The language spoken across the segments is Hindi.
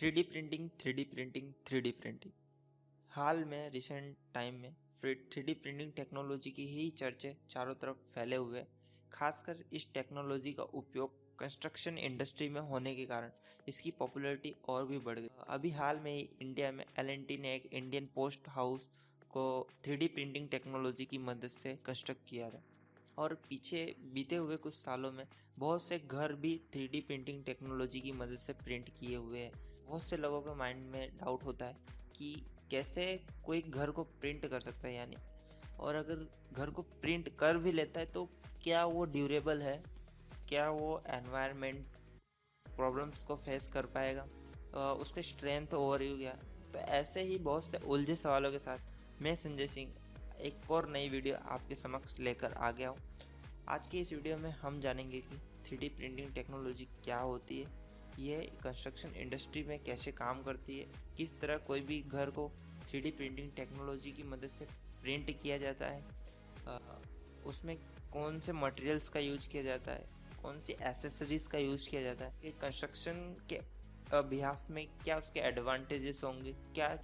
3D printing, 3D printing, 3D printing. हाल में रिसेंट टाइम में 3D प्रिंटिंग टेक्नोलॉजी की ही चर्चे चारों तरफ फैले हुए हैं। खासकर इस टेक्नोलॉजी का उपयोग कंस्ट्रक्शन इंडस्ट्री में होने के कारण इसकी पॉपुलैरिटी और भी बढ़ गई। अभी हाल में ही इंडिया में L&T ने एक इंडियन पोस्ट हाउस को 3D प्रिंटिंग टेक्नोलॉजी की मदद से कंस्ट्रक्ट किया था और पीछे बीते हुए कुछ सालों में बहुत से घर भी 3D प्रिंटिंग टेक्नोलॉजी की मदद से प्रिंट किए हुए हैं। बहुत से लोगों के माइंड में डाउट होता है कि कैसे कोई घर को प्रिंट कर सकता है, यानी और अगर घर को प्रिंट कर भी लेता है तो क्या वो ड्यूरेबल है, क्या वो एनवायरनमेंट प्रॉब्लम्स को फेस कर पाएगा, उसकी स्ट्रेंथ ओवर यू क्या। तो ऐसे ही बहुत से उलझे सवालों के साथ मैं संजय सिंह एक और नई वीडियो आपके समक्ष लेकर आ गया हूँ। आज की इस वीडियो में हम जानेंगे कि 3D प्रिंटिंग टेक्नोलॉजी क्या होती है, ये कंस्ट्रक्शन इंडस्ट्री में कैसे काम करती है, किस तरह कोई भी घर को 3D प्रिंटिंग टेक्नोलॉजी की मदद से प्रिंट किया जाता है, उसमें कौन से मटेरियल्स का यूज किया जाता है, कौन सी एसेसरीज का यूज किया जाता है, कि कंस्ट्रक्शन के बिहाफ में क्या उसके एडवांटेजेस होंगे, क्या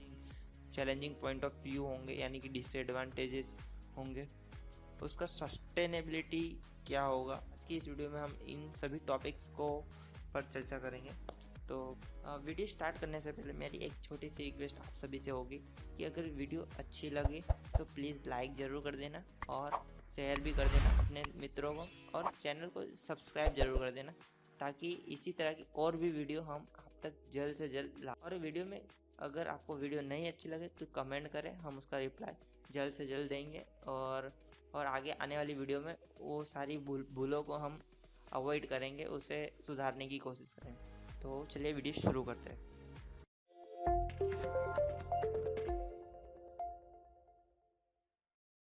चैलेंजिंग पॉइंट ऑफ व्यू होंगे यानी कि डिसएडवांटेजेस होंगे, उसका सस्टेनेबिलिटी क्या होगा। आज की इस वीडियो में हम इन सभी टॉपिक्स को पर चर्चा करेंगे। तो वीडियो स्टार्ट करने से पहले मेरी एक छोटी सी रिक्वेस्ट आप सभी से होगी कि अगर वीडियो अच्छी लगे तो प्लीज़ लाइक ज़रूर कर देना और शेयर भी कर देना अपने मित्रों को, और चैनल को सब्सक्राइब ज़रूर कर देना ताकि इसी तरह की और भी वीडियो हम आप तक जल्द से जल्द ला। और वीडियो में अगर आपको वीडियो नहीं अच्छी लगे तो कमेंट करें, हम उसका रिप्लाई जल्द से जल्द देंगे और आगे आने वाली वीडियो में वो सारी भूलों को हम अवॉइड करेंगे, उसे सुधारने की कोशिश करेंगे। तो चलिए वीडियो शुरू करते हैं।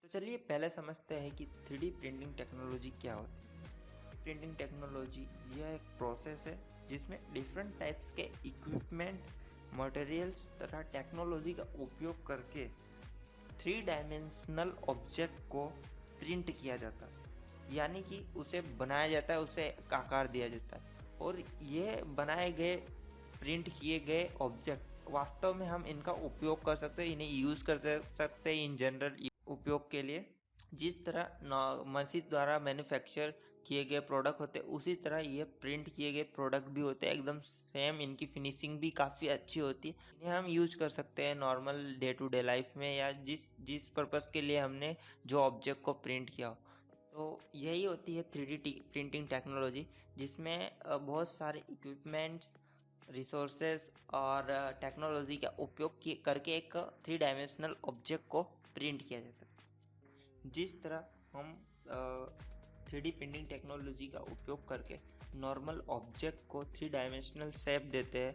तो चलिए पहले समझते हैं कि 3D प्रिंटिंग टेक्नोलॉजी क्या होती है। प्रिंटिंग टेक्नोलॉजी यह एक प्रोसेस है जिसमें डिफरेंट टाइप्स के इक्विपमेंट, मटेरियल्स तथा टेक्नोलॉजी का उपयोग करके 3 डायमेंशनल ऑब्जेक्ट को प्रिंट किया जाता है, यानी कि उसे बनाया जाता है, उसे आकार दिया जाता है। और ये बनाए गए प्रिंट किए गए ऑब्जेक्ट वास्तव में हम इनका उपयोग कर सकते हैं, इन्हें यूज़ कर सकते हैं इन जनरल उपयोग के लिए। जिस तरह मशीन द्वारा मैन्युफैक्चर किए गए प्रोडक्ट होते हैं उसी तरह ये प्रिंट किए गए प्रोडक्ट भी होते हैं, एकदम सेम। इनकी फिनिशिंग भी काफ़ी अच्छी होती है, इन्हें हम यूज कर सकते हैं normal day to day life में या जिस पर्पस के लिए हमने जो ऑब्जेक्ट को प्रिंट किया हो। तो यही होती है 3D प्रिंटिंग टेक्नोलॉजी, जिसमें बहुत सारे इक्विपमेंट्स, रिसोर्सेज और टेक्नोलॉजी का उपयोग करके एक 3 डायमेंशनल ऑब्जेक्ट को प्रिंट किया जाता है। जिस तरह हम 3D प्रिंटिंग टेक्नोलॉजी का उपयोग करके नॉर्मल ऑब्जेक्ट को 3 डायमेंशनल शेप देते हैं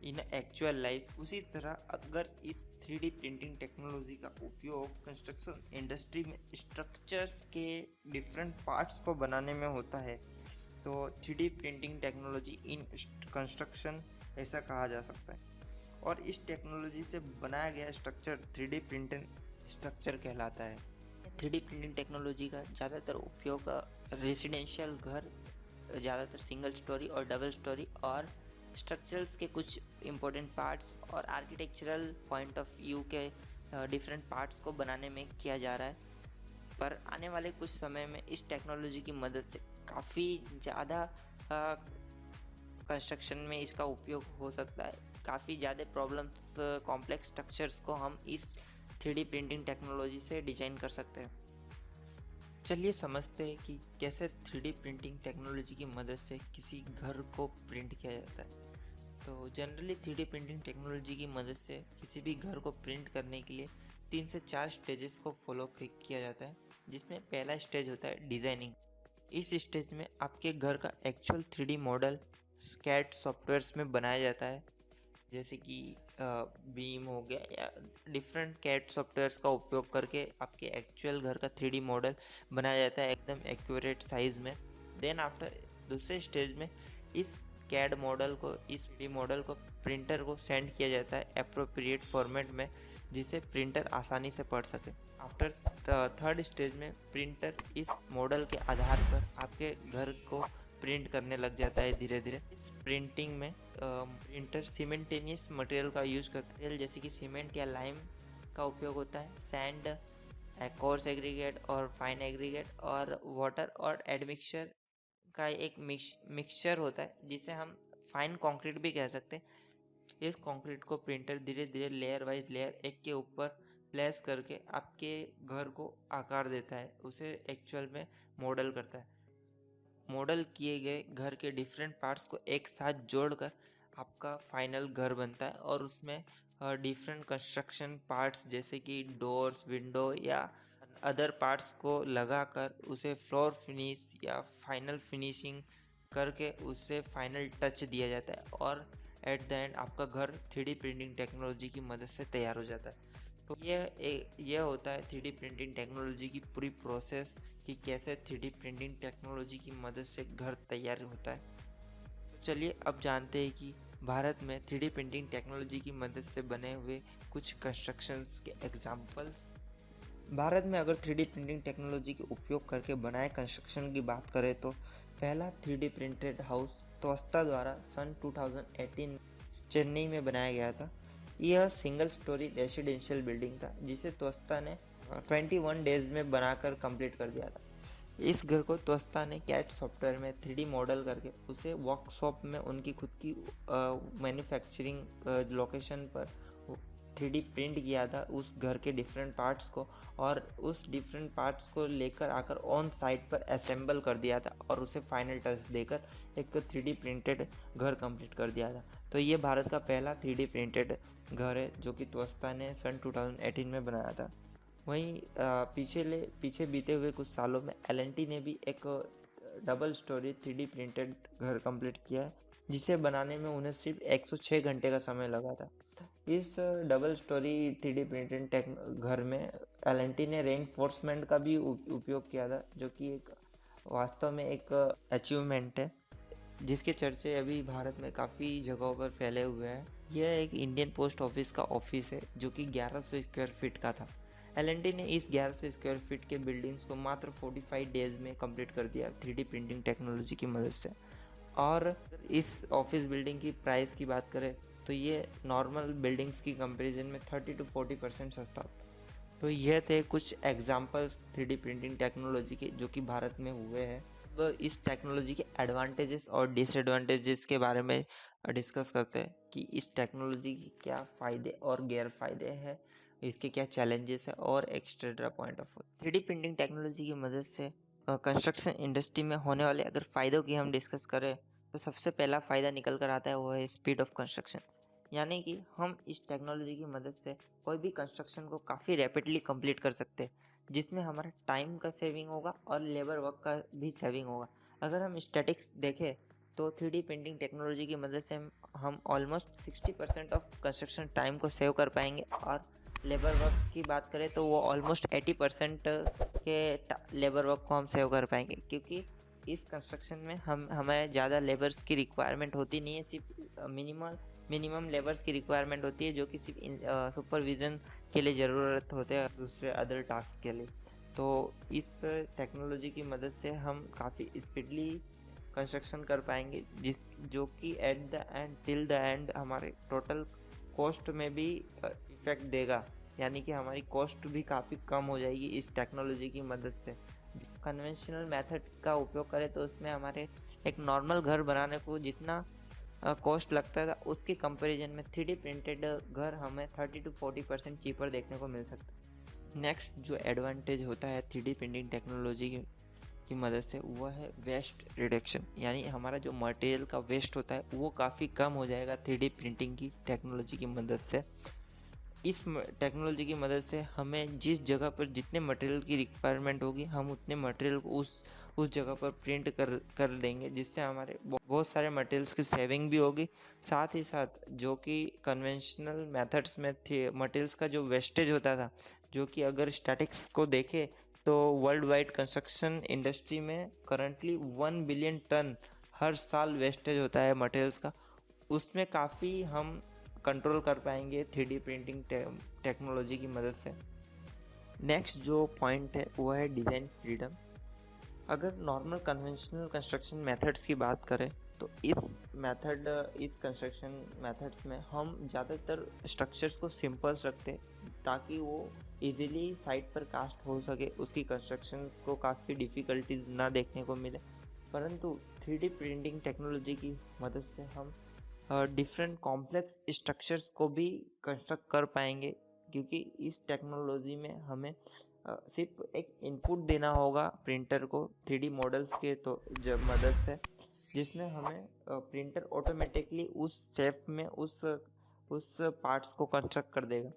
इन एक्चुअल लाइफ, उसी तरह अगर इस 3D प्रिंटिंग टेक्नोलॉजी का उपयोग कंस्ट्रक्शन इंडस्ट्री में स्ट्रक्चर्स के डिफरेंट पार्ट्स को बनाने में होता है तो 3D printing technology in construction ऐसा कहा जा सकता है। और इस टेक्नोलॉजी से बनाया गया स्ट्रक्चर 3D प्रिंटेड स्ट्रक्चर कहलाता है। 3D प्रिंटिंग टेक्नोलॉजी का ज़्यादातर उपयोग रेसिडेंशियल घर, ज़्यादातर सिंगल स्टोरी और डबल स्टोरी, और स्ट्रक्चर्स के कुछ इम्पोर्टेंट पार्ट्स और आर्किटेक्चरल पॉइंट ऑफ व्यू के डिफरेंट पार्ट्स को बनाने में किया जा रहा है। पर आने वाले कुछ समय में इस टेक्नोलॉजी की मदद से काफ़ी ज़्यादा कंस्ट्रक्शन में इसका उपयोग हो सकता है। काफ़ी ज़्यादा प्रॉब्लम्स, कॉम्प्लेक्स स्ट्रक्चर्स को हम इस 3D प्रिंटिंग टेक्नोलॉजी से डिज़ाइन कर सकते हैं। चलिए समझते हैं कि कैसे 3D प्रिंटिंग टेक्नोलॉजी की मदद से किसी घर को प्रिंट किया जाता है। तो जनरली 3D प्रिंटिंग टेक्नोलॉजी की मदद से किसी भी घर को प्रिंट करने के लिए 3 से 4 स्टेजेस को फॉलो किया जाता है, जिसमें पहला स्टेज होता है डिज़ाइनिंग। इस स्टेज में आपके घर का एक्चुअल 3D मॉडल स्कैड सॉफ्टवेयर्स में बनाया जाता है, जैसे कि बीम हो गया या डिफरेंट कैड सॉफ्टवेयर्स का उपयोग करके आपके एक्चुअल घर का 3D मॉडल बनाया जाता है एकदम एक्यूरेट साइज़ में। देन आफ्टर दूसरे स्टेज में इस कैड मॉडल को, इस 3D मॉडल को प्रिंटर को सेंड किया जाता है एप्रोप्रिएट फॉर्मेट में, जिसे प्रिंटर आसानी से पढ़ सके। आफ्टर थर्ड स्टेज में प्रिंटर इस मॉडल के आधार पर आपके घर को प्रिंट करने लग जाता है धीरे धीरे। इस प्रिंटिंग में प्रिंटर सिमेंटेनियस मटेरियल का यूज करते हैं, जैसे कि सीमेंट या लाइम का उपयोग होता है, सैंड, कोर्स एग्रीगेट और फाइन एग्रीगेट, और वाटर और एडमिक्सचर का एक मिक्सचर होता है जिसे हम फाइन कंक्रीट भी कह सकते हैं। इस कंक्रीट को प्रिंटर धीरे धीरे लेयर वाइज लेयर एक के ऊपर प्लेस करके आपके घर को आकार देता है, उसे एक्चुअल में मॉडल करता है। मॉडल किए गए घर के डिफरेंट पार्ट्स को एक साथ जोड़कर आपका फाइनल घर बनता है, और उसमें डिफरेंट कंस्ट्रक्शन पार्ट्स जैसे कि डोर्स, विंडो या अदर पार्ट्स को लगाकर उसे फ्लोर फिनिश या फाइनल फिनिशिंग करके उसे फाइनल टच दिया जाता है, और एट द एंड आपका घर 3D प्रिंटिंग टेक्नोलॉजी की मदद से तैयार हो जाता है। तो यह होता है 3D प्रिंटिंग टेक्नोलॉजी की पूरी प्रोसेस कि कैसे 3D प्रिंटिंग टेक्नोलॉजी की मदद से घर तैयार होता है। तो चलिए अब जानते हैं कि भारत में 3D प्रिंटिंग टेक्नोलॉजी की मदद से बने हुए कुछ कंस्ट्रक्शंस के एग्जांपल्स। भारत में अगर 3D प्रिंटिंग टेक्नोलॉजी के उपयोग करके बनाए कंस्ट्रक्शन की बात करें तो पहला 3D प्रिंटेड हाउस त्वस्ता द्वारा सन 2018 चेन्नई में बनाया गया था। यह सिंगल स्टोरी रेसिडेंशियल बिल्डिंग था जिसे त्वस्ता ने 21 डेज में बनाकर कंप्लीट कर दिया था। इस घर को त्वस्ता ने कैट सॉफ्टवेयर में 3D मॉडल करके उसे वर्कशॉप में उनकी खुद की मैन्युफैक्चरिंग लोकेशन पर 3D प्रिंट किया था उस घर के डिफरेंट पार्ट्स को, और उस डिफरेंट पार्ट्स को लेकर आकर ऑन साइट पर असेंबल कर दिया था और उसे फाइनल टच देकर एक 3D प्रिंटेड घर कंप्लीट कर दिया था। तो ये भारत का पहला 3D प्रिंटेड घर है जो कि त्वस्ता ने सन 2018 में बनाया था। वहीं पीछे बीते हुए कुछ सालों में L&T ने भी एक डबल स्टोरी 3D प्रिंटेड घर कंप्लीट किया है, जिसे बनाने में उन्हें सिर्फ 106 घंटे का समय लगा था। इस डबल स्टोरी 3D प्रिंटेड घर में L&T ने रेनफोर्समेंट का भी उपयोग किया था, जो कि एक वास्तव में एक अचीवमेंट है जिसके चर्चे अभी भारत में काफ़ी जगहों पर फैले हुए हैं। यह एक इंडियन पोस्ट ऑफिस का ऑफिस है जो कि 1100 स्क्वायर फीट का था। L&T ने इस 1100 स्क्वायर फीट के बिल्डिंग्स को मात्र 45 डेज में कंप्लीट कर दिया 3D प्रिंटिंग टेक्नोलॉजी की मदद से। और इस ऑफिस बिल्डिंग की प्राइस की बात करें तो ये नॉर्मल बिल्डिंग्स की कंपैरिजन में 30 to 40% सस्ता होता है। तो यह थे कुछ एग्जांपल्स 3D प्रिंटिंग टेक्नोलॉजी के जो कि भारत में हुए हैं। अब इस टेक्नोलॉजी के एडवांटेजेस और डिसएडवांटेजेस के बारे में डिस्कस करते हैं कि इस टेक्नोलॉजी के क्या फ़ायदे और गैर फायदे हैं, इसके क्या चैलेंजेस है, और extra point of view. 3D printing technology की मदद से कंस्ट्रक्शन इंडस्ट्री में होने वाले अगर फ़ायदों की हम डिस्कस करें तो सबसे पहला फ़ायदा निकल कर आता है वो है स्पीड ऑफ कंस्ट्रक्शन। यानी कि हम इस टेक्नोलॉजी की मदद से कोई भी कंस्ट्रक्शन को काफ़ी रैपिडली कंप्लीट कर सकते हैं, जिसमें हमारा टाइम का सेविंग होगा और लेबर वर्क का भी सेविंग होगा। अगर हम स्टैटिक्स देखें तो 3D प्रिंटिंग टेक्नोलॉजी की मदद से हम ऑलमोस्ट 60% ऑफ कंस्ट्रक्शन टाइम को सेव कर पाएंगे, और लेबर वर्क की बात करें तो वो ऑलमोस्ट 80% के लेबर वर्क को हम सेव कर पाएंगे, क्योंकि इस कंस्ट्रक्शन में हमें ज़्यादा लेबर्स की रिक्वायरमेंट होती नहीं है, सिर्फ मिनिमम लेबर्स की रिक्वायरमेंट होती है जो कि सिर्फ सुपरविज़न के लिए ज़रूरत होते हैं दूसरे अदर टास्क के लिए। तो इस टेक्नोलॉजी की मदद से हम काफ़ी स्पीडली कंस्ट्रक्शन कर पाएंगे, जो कि at the end till the end हमारे टोटल कॉस्ट में भी इफ़ेक्ट देगा, यानी कि हमारी कॉस्ट भी काफ़ी कम हो जाएगी इस टेक्नोलॉजी की मदद से। कन्वेंशनल मेथड का उपयोग करें तो उसमें हमारे एक नॉर्मल घर बनाने को जितना कॉस्ट लगता था उसके कंपैरिजन में 3D प्रिंटेड घर हमें 30 to 40% चीपर देखने को मिल सकता है। नेक्स्ट जो एडवांटेज होता है 3D प्रिंटिंग टेक्नोलॉजी की मदद से वो है वेस्ट रिडक्शन, यानी हमारा जो मटेरियल का वेस्ट होता है वो काफ़ी कम हो जाएगा 3D प्रिंटिंग की टेक्नोलॉजी की मदद से। इस टेक्नोलॉजी की मदद से हमें जिस जगह पर जितने मटेरियल की रिक्वायरमेंट होगी हम उतने मटेरियल को उस जगह पर प्रिंट कर देंगे, जिससे हमारे बहुत सारे मटेरियल्स की सेविंग भी होगी। साथ ही साथ जो कि कन्वेंशनल मेथड्स में थे मटेरियल्स का जो वेस्टेज होता था, जो कि अगर स्टैटिक्स को देखें तो वर्ल्ड वाइड कंस्ट्रक्शन इंडस्ट्री में करंटली 1 बिलियन टन हर साल वेस्टेज होता है मटेरियल्स का, उसमें काफ़ी हम कंट्रोल कर पाएंगे 3D प्रिंटिंग टेक्नोलॉजी की मदद से। नेक्स्ट जो पॉइंट है वो है डिज़ाइन फ्रीडम। अगर नॉर्मल कन्वेंशनल कंस्ट्रक्शन मेथड्स की बात करें तो इस कंस्ट्रक्शन मेथड्स में हम ज़्यादातर स्ट्रक्चर्स को सिंपल्स रखते हैं ताकि वो इजीली साइट पर कास्ट हो सके, उसकी कंस्ट्रक्शन को काफ़ी डिफ़िकल्टीज ना देखने को मिले। परंतु 3D प्रिंटिंग टेक्नोलॉजी की मदद से हम डिफरेंट कॉम्प्लेक्स स्ट्रक्चर्स को भी कंस्ट्रक्ट कर पाएंगे, क्योंकि इस टेक्नोलॉजी में हमें सिर्फ एक इनपुट देना होगा प्रिंटर को 3D मॉडल्स के तो जब मदद से, जिसमें हमें प्रिंटर ऑटोमेटिकली उस शेप में उस पार्ट्स को कंस्ट्रक्ट कर देगा।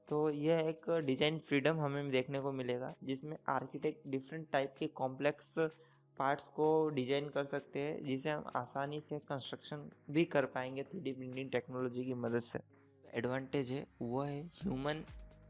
तो यह एक डिज़ाइन फ्रीडम हमें देखने को मिलेगा, जिसमें आर्किटेक्ट डिफरेंट टाइप के कॉम्प्लेक्स पार्ट्स को डिजाइन कर सकते हैं, जिसे हम आसानी से कंस्ट्रक्शन भी कर पाएंगे 3D प्रिंटिंग टेक्नोलॉजी की मदद से। एडवांटेज है वो है human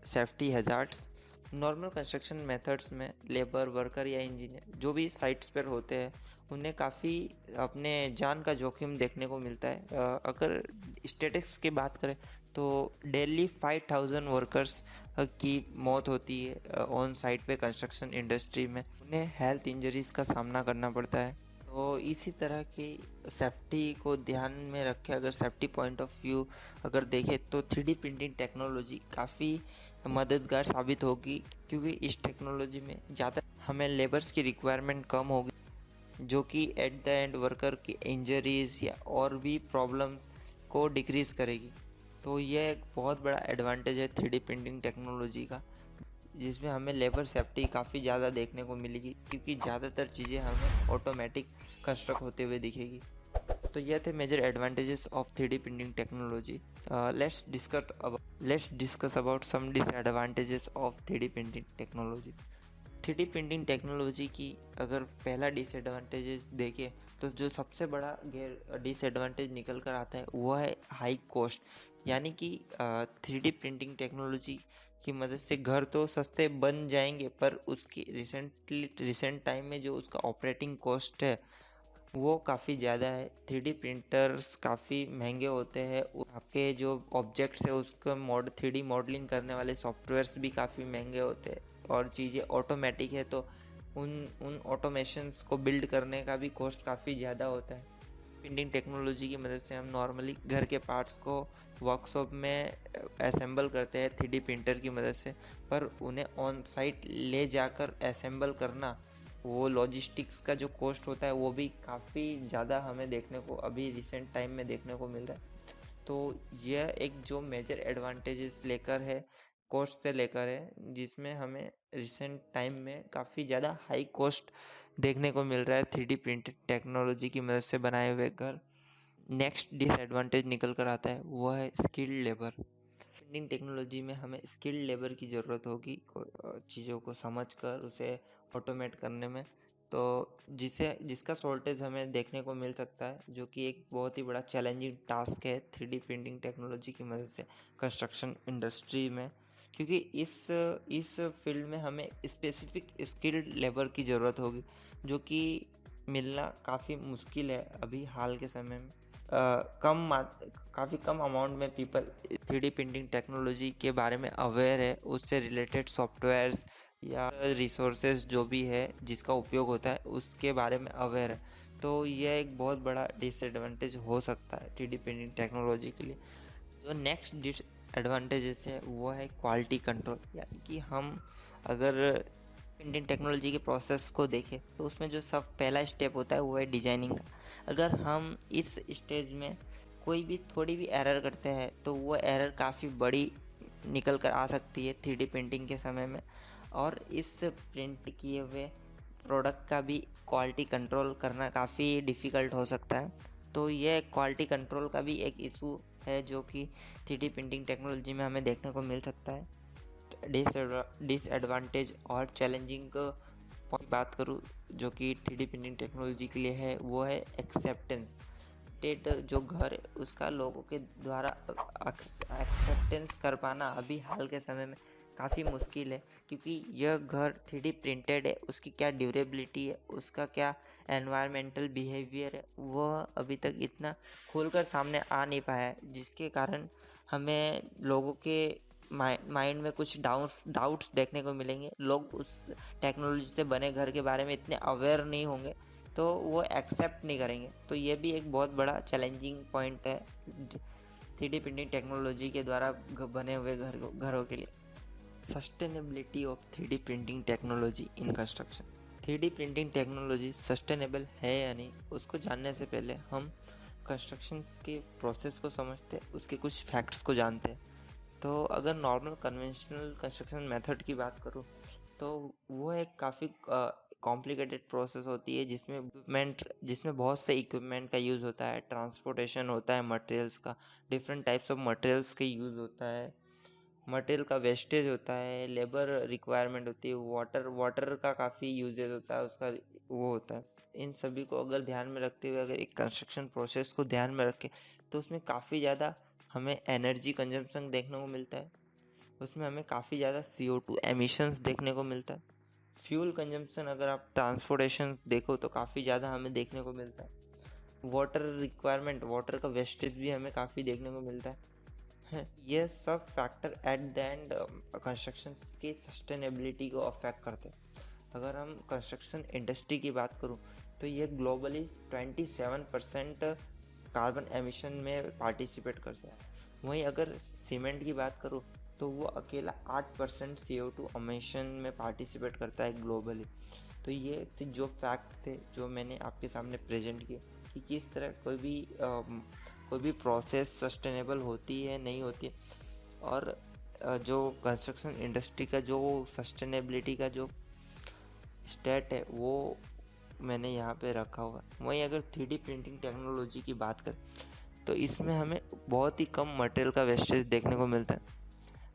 safety hazards. Normal construction methods में लेबर, वर्कर या इंजीनियर जो भी साइट्स पर होते हैं उन्हें काफ़ी अपने जान का जोखिम देखने को मिलता है। अगर स्टैटिस्टिक्स की बात करें तो डेली 5000 वर्कर्स की मौत होती है ऑन साइट पे कंस्ट्रक्शन इंडस्ट्री में। उन्हें हेल्थ इंजरीज का सामना करना पड़ता है। तो इसी तरह की सेफ्टी को ध्यान में रखे अगर सेफ्टी पॉइंट ऑफ व्यू अगर देखें तो 3D प्रिंटिंग टेक्नोलॉजी काफ़ी मददगार साबित होगी, क्योंकि इस टेक्नोलॉजी में ज़्यादा हमें लेबर्स की रिक्वायरमेंट कम होगी, जो कि एट द एंड वर्कर की इंजरीज या और भी प्रॉब्लम को डिक्रीज़ करेगी। तो यह एक बहुत बड़ा एडवांटेज है 3D प्रिंटिंग टेक्नोलॉजी का, जिसमें हमें लेबर सेफ्टी काफ़ी ज़्यादा देखने को मिलेगी, क्योंकि ज़्यादातर चीज़ें हमें ऑटोमेटिक कंस्ट्रक्ट होते हुए दिखेगी। तो ये थे major advantages of 3D printing technology. Let's discuss about some disadvantages of 3D printing technology. 3D printing technology की अगर पहला डिसएडवांटेजेस देखें तो जो सबसे बड़ा डिसएडवांटेज निकल कर आता है वो है हाई कॉस्ट। यानी कि 3D प्रिंटिंग टेक्नोलॉजी की मदद से घर तो सस्ते बन जाएंगे, पर उसकी रिसेंट टाइम में जो उसका ऑपरेटिंग कॉस्ट है वो काफ़ी ज़्यादा है। 3D प्रिंटर्स काफ़ी महंगे होते हैं, आपके जो ऑब्जेक्ट्स है उसका 3D मॉडलिंग करने वाले सॉफ्टवेयर्स भी काफ़ी महंगे होते हैं, और चीज़ें ऑटोमेटिक है तो उन ऑटोमेशंस को बिल्ड करने का भी कॉस्ट काफ़ी ज़्यादा होता है। प्रिंटिंग टेक्नोलॉजी की मदद से हम नॉर्मली घर के पार्ट्स को वर्कशॉप में असेंबल करते हैं 3D प्रिंटर की मदद से, पर उन्हें ऑन साइट ले जाकर असेंबल करना, वो लॉजिस्टिक्स का जो कॉस्ट होता है वो भी काफ़ी ज़्यादा हमें देखने को अभी रिसेंट टाइम में देखने को मिल रहा है। तो यह एक जो मेजर एडवांटेजेस लेकर है, कॉस्ट से लेकर है, जिसमें हमें रिसेंट टाइम में काफ़ी ज़्यादा हाई कॉस्ट देखने को मिल रहा है 3D प्रिंटेड टेक्नोलॉजी की मदद से बनाए हुए घर। नेक्स्ट डिसएडवांटेज निकल कर आता है वो है स्किल्ड लेबर। प्रिंटिंग टेक्नोलॉजी में हमें स्किल्ड लेबर की ज़रूरत होगी चीज़ों को समझकर उसे ऑटोमेट करने में, तो जिसका शॉर्टेज हमें देखने को मिल सकता है, जो कि एक बहुत ही बड़ा चैलेंजिंग टास्क है 3D प्रिंटिंग टेक्नोलॉजी की मदद से कंस्ट्रक्शन इंडस्ट्री में, क्योंकि इस फील्ड में हमें स्पेसिफिक स्किल्ड लेबर की ज़रूरत होगी, जो कि मिलना काफ़ी मुश्किल है अभी हाल के समय में। काफ़ी कम अमाउंट में पीपल 3D प्रिंटिंग टेक्नोलॉजी के बारे में अवेयर है, उससे रिलेटेड सॉफ्टवेयर्स या रिसोर्सेज जो भी है जिसका उपयोग होता है उसके बारे में अवेयर है। तो यह एक बहुत बड़ा डिसएडवांटेज हो सकता है 3D प्रिंटिंग टेक्नोलॉजी के लिए। जो नेक्स्ट डिसएडवांटेजेस है वो है क्वालिटी कंट्रोल। यानी कि हम अगर प्रिंटिंग टेक्नोलॉजी के प्रोसेस को देखें तो उसमें जो सब पहला स्टेप होता है वो है डिजाइनिंग का। अगर हम इस स्टेज में कोई भी थोड़ी भी एरर करते हैं तो वो एरर काफ़ी बड़ी निकल कर आ सकती है 3D प्रिंटिंग के समय में, और इस प्रिंट किए हुए प्रोडक्ट का भी क्वालिटी कंट्रोल करना काफ़ी डिफ़िकल्ट हो सकता है। तो यह क्वालिटी कंट्रोल का भी एक इशू है जो कि 3D प्रिंटिंग टेक्नोलॉजी में हमें देखने को मिल सकता है। डिसएडवांटेज और चैलेंजिंग की बात करूँ जो कि 3D प्रिंटिंग टेक्नोलॉजी के लिए है वो है एक्सेप्टेंस। जो घर है उसका लोगों के द्वारा एक्सेप्टेंस कर पाना अभी हाल के समय में काफ़ी मुश्किल है, क्योंकि यह घर 3D प्रिंटेड है, उसकी क्या ड्यूरेबिलिटी है, उसका क्या एनवायरमेंटल बिहेवियर है, वह अभी तक इतना खुलकर सामने आ नहीं पाया है, जिसके कारण हमें लोगों के माइंड में कुछ डाउट्स देखने को मिलेंगे। लोग उस टेक्नोलॉजी से बने घर के बारे में इतने अवेयर नहीं होंगे, तो वो एक्सेप्ट नहीं करेंगे। तो ये भी एक बहुत बड़ा चैलेंजिंग पॉइंट है 3D प्रिंटिंग टेक्नोलॉजी के द्वारा बने हुए घरों के लिए। Sustainability of 3D printing technology in construction. 3D printing technology sustainable है या नहीं, उसको जानने से पहले हम कंस्ट्रक्शन के प्रोसेस को समझते हैं, उसके कुछ फैक्ट्स को जानते हैं। तो अगर नॉर्मल कन्वेंशनल कंस्ट्रक्शन मेथड की बात करूँ तो वो एक काफ़ी कॉम्प्लिकेटेड प्रोसेस होती है, जिसमें बहुत से इक्विपमेंट का यूज़ होता है, ट्रांसपोर्टेशन होता है मटेरियल्स का, डिफरेंट टाइप्स ऑफ मटेरियल्स का यूज़ होता है, मटेरियल का वेस्टेज होता है, लेबर रिक्वायरमेंट होती है, वाटर का काफ़ी यूजेज होता है, उसका वो होता है। इन सभी को अगर ध्यान में रखते हुए अगर एक कंस्ट्रक्शन प्रोसेस को ध्यान में रखें तो उसमें काफ़ी ज़्यादा हमें एनर्जी कंजम्पशन देखने को मिलता है, उसमें हमें काफ़ी ज़्यादा CO2 एमिशंस देखने को मिलता है। फ्यूल कंजम्पशन अगर आप ट्रांसपोर्टेशन देखो तो काफ़ी ज़्यादा हमें देखने को मिलता है। वाटर रिक्वायरमेंट, वाटर का वेस्टेज भी हमें काफ़ी देखने को मिलता है। ये सब factor at the end construction की सस्टेनेबिलिटी को अफेक्ट करते हैं। अगर हम कंस्ट्रक्शन इंडस्ट्री की बात करूँ तो ये ग्लोबली 27% कार्बन एमिशन में पार्टिसिपेट करता है। वहीं अगर सीमेंट की बात करूँ तो वो अकेला 8% CO2 एमिशन में पार्टिसिपेट करता है ग्लोबली। तो ये जो फैक्ट थे जो मैंने आपके सामने प्रेजेंट किए कि किस तरह कोई भी प्रोसेस सस्टेनेबल होती है नहीं होती है, और जो कंस्ट्रक्शन इंडस्ट्री का जो सस्टेनेबिलिटी का जो स्टेट है वो मैंने यहाँ पे रखा हुआ है। वहीं अगर 3D प्रिंटिंग टेक्नोलॉजी की बात करें तो इसमें हमें बहुत ही कम मटेरियल का वेस्टेज देखने को मिलता है।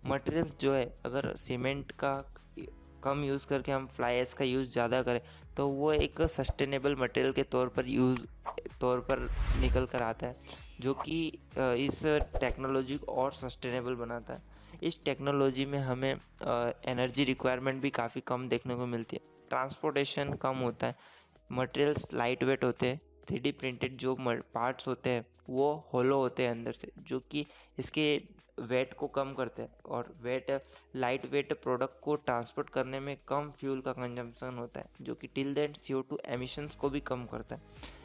मटेरियल्स जो है, अगर सीमेंट का कम यूज़ करके हम फ्लाई ऐश का यूज़ ज़्यादा करें तो वो एक सस्टेनेबल मटेरियल के तौर पर निकल कर आता है, जो कि इस टेक्नोलॉजी को और सस्टेनेबल बनाता है। इस टेक्नोलॉजी में हमें एनर्जी रिक्वायरमेंट भी काफ़ी कम देखने को मिलती है, ट्रांसपोर्टेशन कम होता है, मटेरियल्स लाइट वेट होते हैं। 3D प्रिंटेड जो पार्ट्स होते हैं वो होलो होते हैं अंदर से, जो कि इसके वेट को कम करते हैं, और लाइट वेट प्रोडक्ट को ट्रांसपोर्ट करने में कम फ्यूल का कंजम्पशन होता है, जो कि टिल दैट CO2 एमिशंस को भी कम करता है।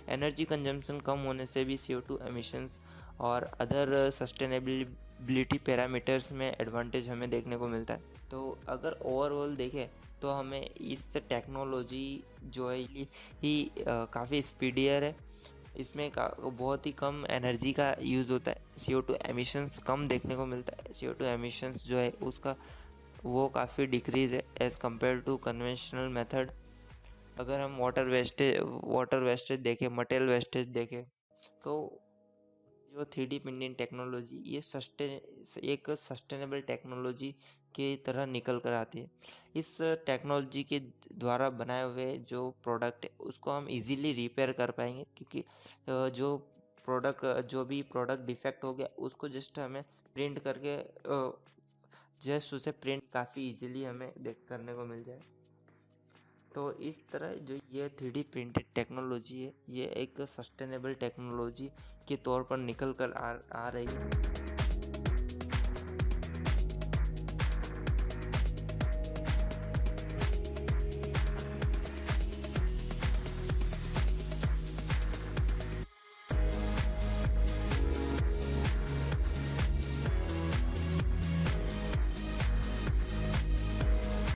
एनर्जी कंजम्पशन कम होने से भी CO2 एमिशंस और अदर सस्टेनेबिलिटी पैरामीटर्स में एडवांटेज हमें देखने को मिलता है। तो अगर ओवरऑल देखें तो हमें इस टेक्नोलॉजी जो है ही काफ़ी स्पीडियर है, इसमें बहुत ही कम एनर्जी का यूज़ होता है, CO2 एमिशंस कम देखने को मिलता है। CO2 एमिशंस जो है उसका वो काफ़ी डिक्रीज़ है as compare to conventional method. अगर हम वाटर वेस्टेज देखें, मटेरियल वेस्टेज देखें, तो जो 3D प्रिंटिंग टेक्नोलॉजी ये एक सस्टेनेबल टेक्नोलॉजी की तरह निकल कर आती है। इस टेक्नोलॉजी के द्वारा बनाए हुए जो प्रोडक्ट है उसको हम इजीली रिपेयर कर पाएंगे, क्योंकि जो भी प्रोडक्ट डिफेक्ट हो गया उसको जस्ट हमें प्रिंट करके जस्ट उसे प्रिंट काफ़ी इजीली हमें करने को मिल जाए। तो इस तरह जो ये 3D प्रिंटेड टेक्नोलॉजी है ये एक सस्टेनेबल टेक्नोलॉजी के तौर पर निकल कर आ रही है।